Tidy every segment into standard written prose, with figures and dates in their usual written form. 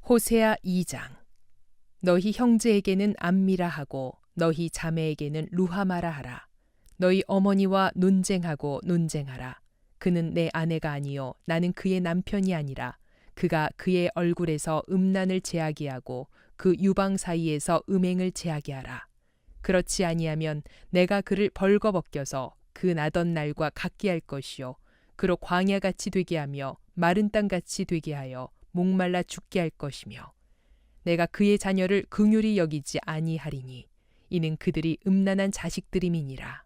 호세아 2장. 너희 형제에게는 암미라 하고 너희 자매에게는 루하마라 하라. 너희 어머니와 논쟁하고 논쟁하라. 그는 내 아내가 아니요 나는 그의 남편이 아니라 그가 그의 얼굴에서 음란을 제하게 하고 그 유방 사이에서 음행을 제하게 하라. 그렇지 아니하면 내가 그를 벌거벗겨서 그 나던 날과 같게 할 것이요 그로 광야같이 되게 하며 마른 땅같이 되게 하여 목말라 죽게 할 것이며 내가 그의 자녀를 긍휼히 여기지 아니하리니 이는 그들이 음란한 자식들임이니라.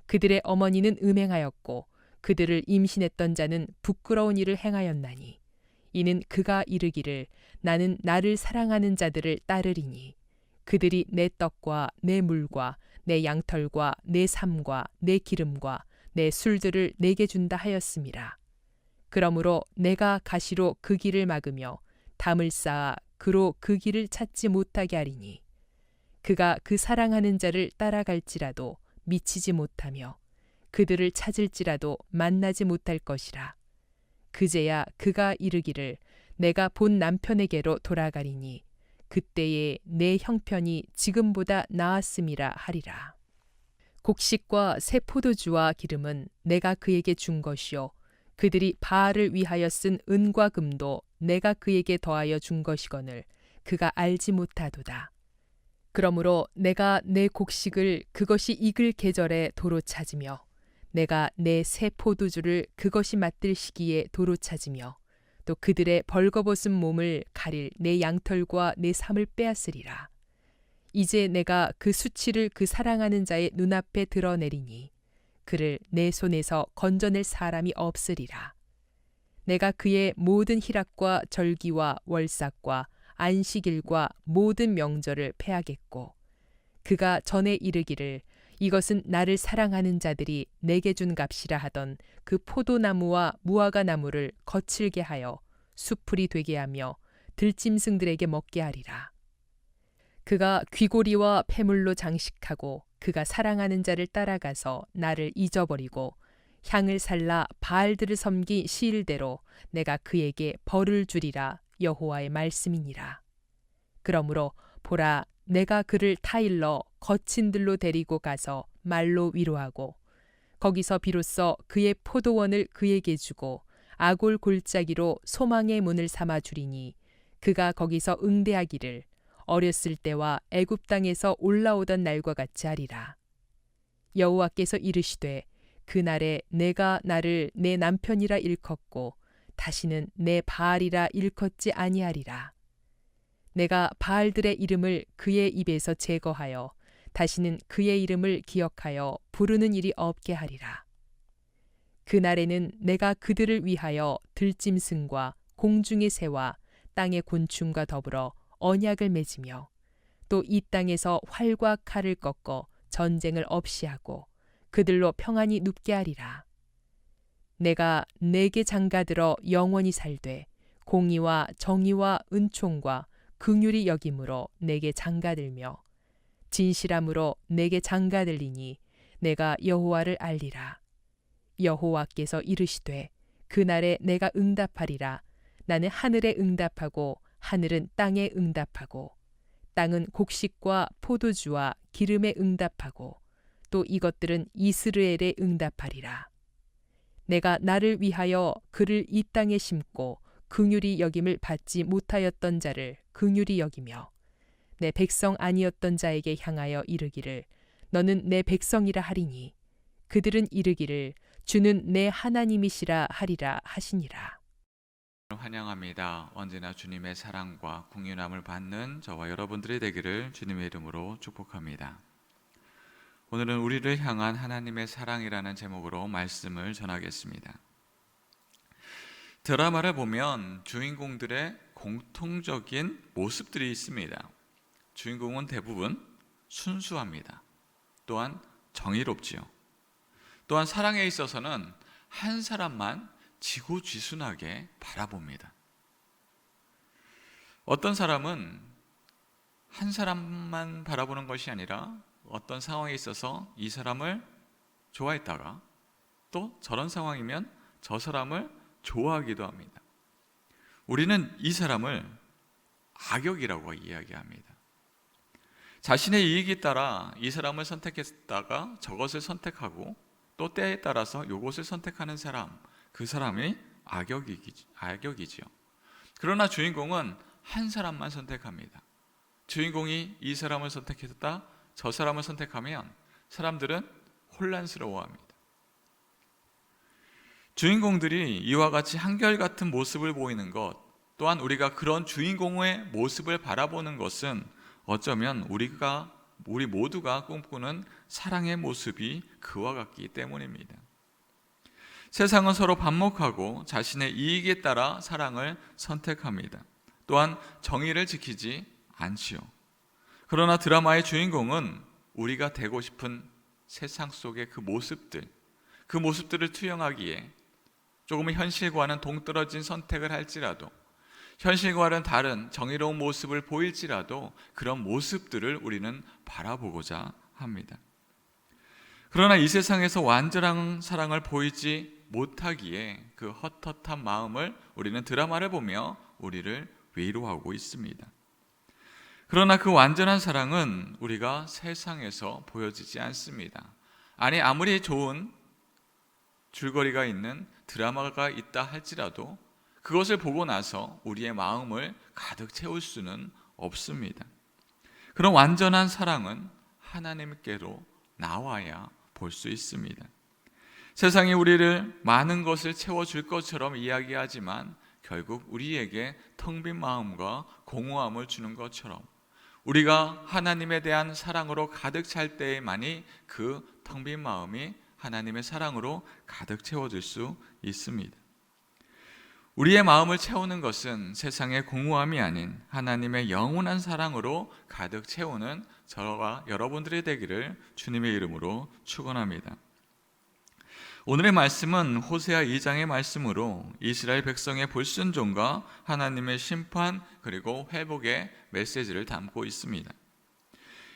그들의 어머니는 음행하였고 그들을 임신했던 자는 부끄러운 일을 행하였나니 이는 그가 이르기를 나는 나를 사랑하는 자들을 따르리니 그들이 내 떡과 내 물과 내 양털과 내 삶과 내 기름과 내 술들을 내게 준다 하였음이라. 그러므로 내가 가시로 그 길을 막으며 담을 쌓아 그로 그 길을 찾지 못하게 하리니 그가 그 사랑하는 자를 따라갈지라도 미치지 못하며 그들을 찾을지라도 만나지 못할 것이라. 그제야 그가 이르기를 내가 본 남편에게로 돌아가리니 그때에 내 형편이 지금보다 나았음이라 하리라. 곡식과 새 포도주와 기름은 내가 그에게 준 것이요 그들이 바알을 위하여 쓴 은과 금도 내가 그에게 더하여 준 것이거늘 그가 알지 못하도다. 그러므로 내가 내 곡식을 그것이 익을 계절에 도로 찾으며 내가 내 새 포도주를 그것이 맛들 시기에 도로 찾으며 또 그들의 벌거벗은 몸을 가릴 내 양털과 내 삶을 빼앗으리라. 이제 내가 그 수치를 그 사랑하는 자의 눈앞에 드러내리니 그를 내 손에서 건져낼 사람이 없으리라. 내가 그의 모든 희락과 절기와 월삭과 안식일과 모든 명절을 패하겠고 그가 전에 이르기를 이것은 나를 사랑하는 자들이 내게 준 값이라 하던 그 포도나무와 무화과 나무를 거칠게 하여 수풀이 되게 하며 들짐승들에게 먹게 하리라. 그가 귀고리와 폐물로 장식하고 그가 사랑하는 자를 따라가서 나를 잊어버리고 향을 살라 바알들을 섬긴 시일대로 내가 그에게 벌을 주리라 여호와의 말씀이니라. 그러므로 보라 내가 그를 타일러 거친 들로 데리고 가서 말로 위로하고 거기서 비로소 그의 포도원을 그에게 주고 아골 골짜기로 소망의 문을 삼아 주리니 그가 거기서 응대하기를 어렸을 때와 애굽 땅에서 올라오던 날과 같이 하리라. 여호와께서 이르시되 그날에 내가 나를 내 남편이라 일컫고 다시는 내 바알이라 일컫지 아니하리라. 내가 바알들의 이름을 그의 입에서 제거하여 다시는 그의 이름을 기억하여 부르는 일이 없게 하리라. 그날에는 내가 그들을 위하여 들짐승과 공중의 새와 땅의 곤충과 더불어 언약을 맺으며 또 이 땅에서 활과 칼을 꺾어 전쟁을 없이 하고 그들로 평안히 눕게 하리라. 내가 내게 장가들어 영원히 살되 공의와 정의와 은총과 긍휼히 여김으로 내게 장가들며 진실함으로 내게 장가들리니 내가 여호와를 알리라. 여호와께서 이르시되 그날에 내가 응답하리라. 나는 하늘에 응답하고 하늘은 땅에 응답하고 땅은 곡식과 포도주와 기름에 응답하고 또 이것들은 이스라엘에 응답하리라. 내가 나를 위하여 그를 이 땅에 심고 긍휼히 여김을 받지 못하였던 자를 긍휼히 여기며 내 백성 아니었던 자에게 향하여 이르기를 너는 내 백성이라 하리니 그들은 이르기를 주는 내 하나님이시라 하리라 하시니라. 환영합니다. 언제나 주님의 사랑과 국률함을 받는 저와 여러분들이 되기를 주님의 이름으로 축복합니다. 오늘은 우리를 향한 하나님의 사랑이라는 제목으로 말씀을 전하겠습니다. 드라마를 보면 주인공들의 공통적인 모습들이 있습니다. 주인공은 대부분 순수합니다. 또한 정의롭지요. 또한 사랑에 있어서는 한 사람만 지고지순하게 바라봅니다. 어떤 사람은 한 사람만 바라보는 것이 아니라 어떤 상황에 있어서 이 사람을 좋아했다가 또 저런 상황이면 저 사람을 좋아하기도 합니다. 우리는 이 사람을 악역이라고 이야기합니다. 자신의 이익에 따라 이 사람을 선택했다가 저것을 선택하고 또 때에 따라서 이것을 선택하는 사람, 그 사람이 악역이지요. 그러나 주인공은 한 사람만 선택합니다. 주인공이 이 사람을 선택했다, 저 사람을 선택하면 사람들은 혼란스러워합니다. 주인공들이 이와 같이 한결같은 모습을 보이는 것, 또한 우리가 그런 주인공의 모습을 바라보는 것은 어쩌면 우리 모두가 꿈꾸는 사랑의 모습이 그와 같기 때문입니다. 세상은 서로 반목하고 자신의 이익에 따라 사랑을 선택합니다. 또한 정의를 지키지 않지요. 그러나 드라마의 주인공은 우리가 되고 싶은 세상 속의 그 모습들을 투영하기에 조금은 현실과는 동떨어진 선택을 할지라도, 현실과는 다른 정의로운 모습을 보일지라도 그런 모습들을 우리는 바라보고자 합니다. 그러나 이 세상에서 완전한 사랑을 보이지 못하기에 그 헛헛한 마음을 우리는 드라마를 보며 우리를 위로하고 있습니다. 그러나 그 완전한 사랑은 우리가 세상에서 보여지지 않습니다. 아니, 아무리 좋은 줄거리가 있는 드라마가 있다 할지라도 그것을 보고 나서 우리의 마음을 가득 채울 수는 없습니다. 그런 완전한 사랑은 하나님께로 나와야 볼 수 있습니다. 세상이 우리를 많은 것을 채워줄 것처럼 이야기하지만 결국 우리에게 텅 빈 마음과 공허함을 주는 것처럼 우리가 하나님에 대한 사랑으로 가득 찰 때에만이 그 텅 빈 마음이 하나님의 사랑으로 가득 채워질 수 있습니다. 우리의 마음을 채우는 것은 세상의 공허함이 아닌 하나님의 영원한 사랑으로 가득 채우는 저와 여러분들이 되기를 주님의 이름으로 축원합니다. 오늘의 말씀은 호세아 2장의 말씀으로 이스라엘 백성의 불순종과 하나님의 심판 그리고 회복의 메시지를 담고 있습니다.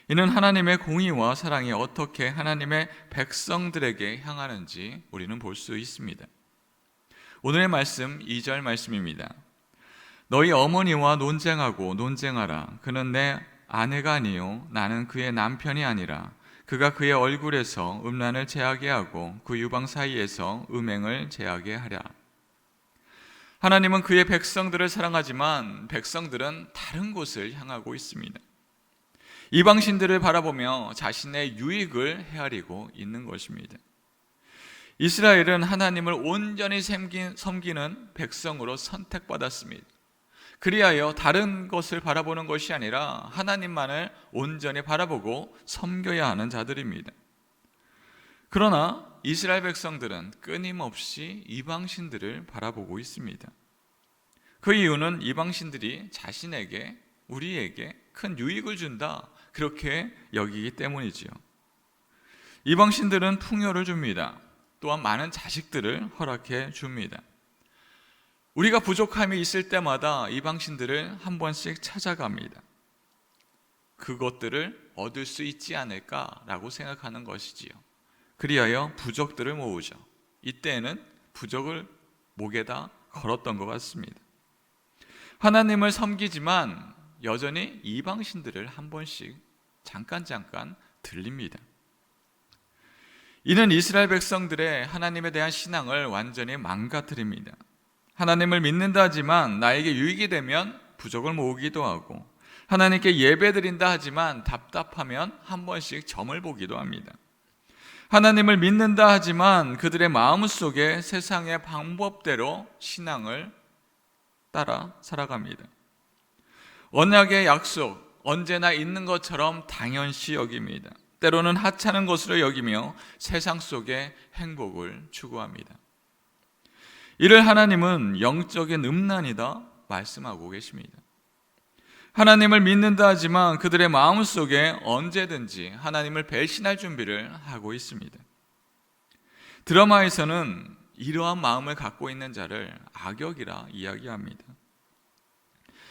이는 하나님의 공의와 사랑이 어떻게 하나님의 백성들에게 향하는지 우리는 볼 수 있습니다. 오늘의 말씀 2절 말씀입니다. 너희 어머니와 논쟁하고 논쟁하라. 그는 내 아내가 아니요 나는 그의 남편이 아니라 그가 그의 얼굴에서 음란을 제하게 하고 그 유방 사이에서 음행을 제하게 하랴. 하나님은 그의 백성들을 사랑하지만 백성들은 다른 곳을 향하고 있습니다. 이방신들을 바라보며 자신의 유익을 헤아리고 있는 것입니다. 이스라엘은 하나님을 온전히 섬기는 백성으로 선택받았습니다. 그리하여 다른 것을 바라보는 것이 아니라 하나님만을 온전히 바라보고 섬겨야 하는 자들입니다. 그러나 이스라엘 백성들은 끊임없이 이방신들을 바라보고 있습니다. 그 이유는 이방신들이 자신에게, 우리에게 큰 유익을 준다, 그렇게 여기기 때문이지요. 이방신들은 풍요를 줍니다. 또한 많은 자식들을 허락해 줍니다. 우리가 부족함이 있을 때마다 이방신들을 한 번씩 찾아갑니다. 그것들을 얻을 수 있지 않을까라고 생각하는 것이지요. 그리하여 부족들을 모으죠. 이때에는 부족을 목에다 걸었던 것 같습니다. 하나님을 섬기지만 여전히 이방신들을 한 번씩 잠깐 들립니다. 이는 이스라엘 백성들의 하나님에 대한 신앙을 완전히 망가뜨립니다. 하나님을 믿는다 하지만 나에게 유익이 되면 부족을 모으기도 하고, 하나님께 예배드린다 하지만 답답하면 한 번씩 점을 보기도 합니다. 하나님을 믿는다 하지만 그들의 마음속에 세상의 방법대로 신앙을 따라 살아갑니다. 언약의 약속, 언제나 있는 것처럼 당연시 여깁니다. 때로는 하찮은 것으로 여기며 세상 속의 행복을 추구합니다. 이를 하나님은 영적인 음란이다 말씀하고 계십니다. 하나님을 믿는다 하지만 그들의 마음속에 언제든지 하나님을 배신할 준비를 하고 있습니다. 드라마에서는 이러한 마음을 갖고 있는 자를 악역이라 이야기합니다.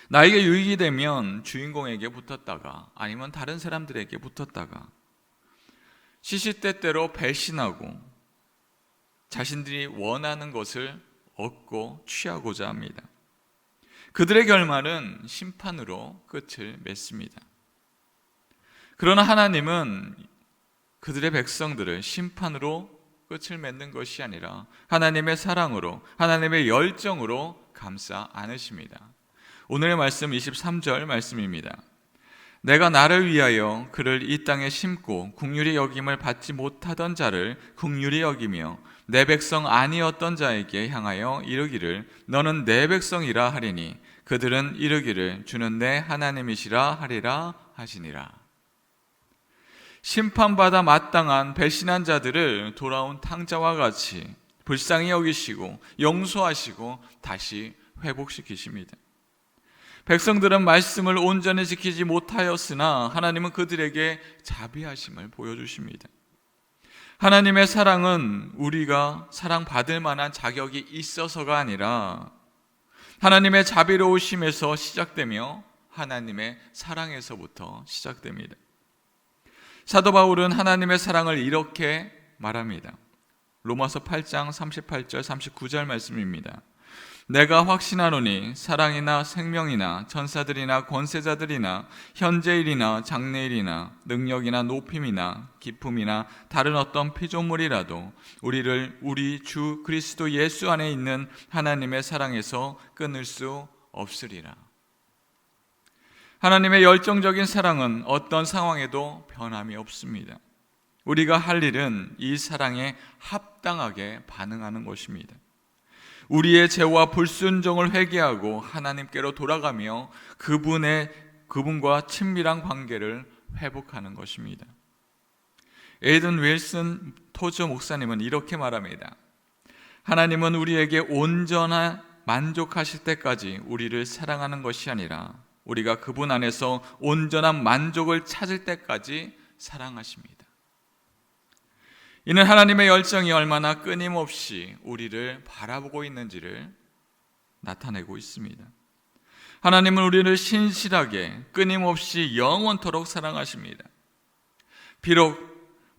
나에게 유익이 되면 주인공에게 붙었다가 아니면 다른 사람들에게 붙었다가 시시때때로 배신하고 자신들이 원하는 것을 얻고 취하고자 합니다. 그들의 결말은 심판으로 끝을 맺습니다. 그러나 하나님은 그들의 백성들을 심판으로 끝을 맺는 것이 아니라 하나님의 사랑으로, 하나님의 열정으로 감싸 안으십니다. 오늘의 말씀 23절 말씀입니다. 내가 나를 위하여 그를 이 땅에 심고 긍휼히 여김을 받지 못하던 자를 긍휼히 여기며 내 백성 아니었던 자에게 향하여 이르기를 너는 내 백성이라 하리니 그들은 이르기를 주는 내 하나님이시라 하리라 하시니라. 심판받아 마땅한 배신한 자들을 돌아온 탕자와 같이 불쌍히 여기시고 용서하시고 다시 회복시키십니다. 백성들은 말씀을 온전히 지키지 못하였으나 하나님은 그들에게 자비하심을 보여주십니다. 하나님의 사랑은 우리가 사랑받을 만한 자격이 있어서가 아니라 하나님의 자비로우심에서 시작되며 하나님의 사랑에서부터 시작됩니다. 사도 바울은 하나님의 사랑을 이렇게 말합니다. 로마서 8장 38절 39절 말씀입니다. 내가 확신하노니 사랑이나 생명이나 천사들이나 권세자들이나 현재일이나 장래일이나 능력이나 높임이나 기품이나 다른 어떤 피조물이라도 우리를 우리 주 그리스도 예수 안에 있는 하나님의 사랑에서 끊을 수 없으리라. 하나님의 열정적인 사랑은 어떤 상황에도 변함이 없습니다. 우리가 할 일은 이 사랑에 합당하게 반응하는 것입니다. 우리의 죄와 불순종을 회개하고 하나님께로 돌아가며 그분과 친밀한 관계를 회복하는 것입니다. 에이든 윌슨 토즈 목사님은 이렇게 말합니다. 하나님은 우리에게 온전한 만족하실 때까지 우리를 사랑하는 것이 아니라 우리가 그분 안에서 온전한 만족을 찾을 때까지 사랑하십니다. 이는 하나님의 열정이 얼마나 끊임없이 우리를 바라보고 있는지를 나타내고 있습니다. 하나님은 우리를 신실하게 끊임없이 영원토록 사랑하십니다. 비록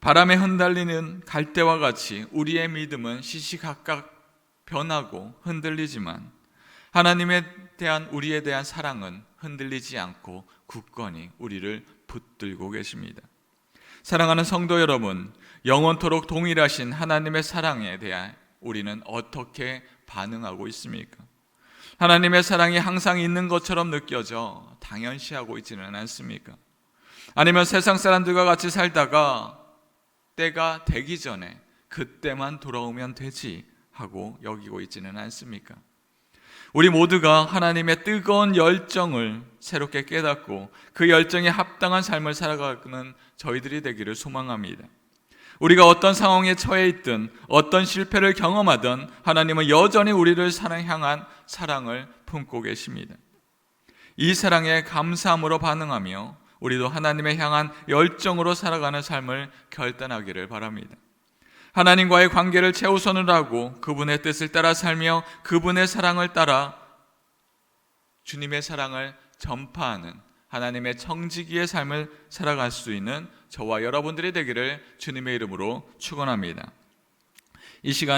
바람에 흩날리는 갈대와 같이 우리의 믿음은 시시각각 변하고 흔들리지만 하나님에 대한 우리에 대한 사랑은 흔들리지 않고 굳건히 우리를 붙들고 계십니다. 사랑하는 성도 여러분, 영원토록 동일하신 하나님의 사랑에 대해 우리는 어떻게 반응하고 있습니까? 하나님의 사랑이 항상 있는 것처럼 느껴져 당연시하고 있지는 않습니까? 아니면 세상 사람들과 같이 살다가 때가 되기 전에 그때만 돌아오면 되지 하고 여기고 있지는 않습니까? 우리 모두가 하나님의 뜨거운 열정을 새롭게 깨닫고 그 열정에 합당한 삶을 살아가는 저희들이 되기를 소망합니다. 우리가 어떤 상황에 처해 있든 어떤 실패를 경험하든 하나님은 여전히 우리를 향한 사랑을 품고 계십니다. 이 사랑에 감사함으로 반응하며 우리도 하나님의 향한 열정으로 살아가는 삶을 결단하기를 바랍니다. 하나님과의 관계를 최우선으로 하고 그분의 뜻을 따라 살며 그분의 사랑을 따라 주님의 사랑을 전파하는 하나님의 청지기의 삶을 살아갈 수 있는 저와 여러분들이 되기를 주님의 이름으로 축원합니다. 이 시간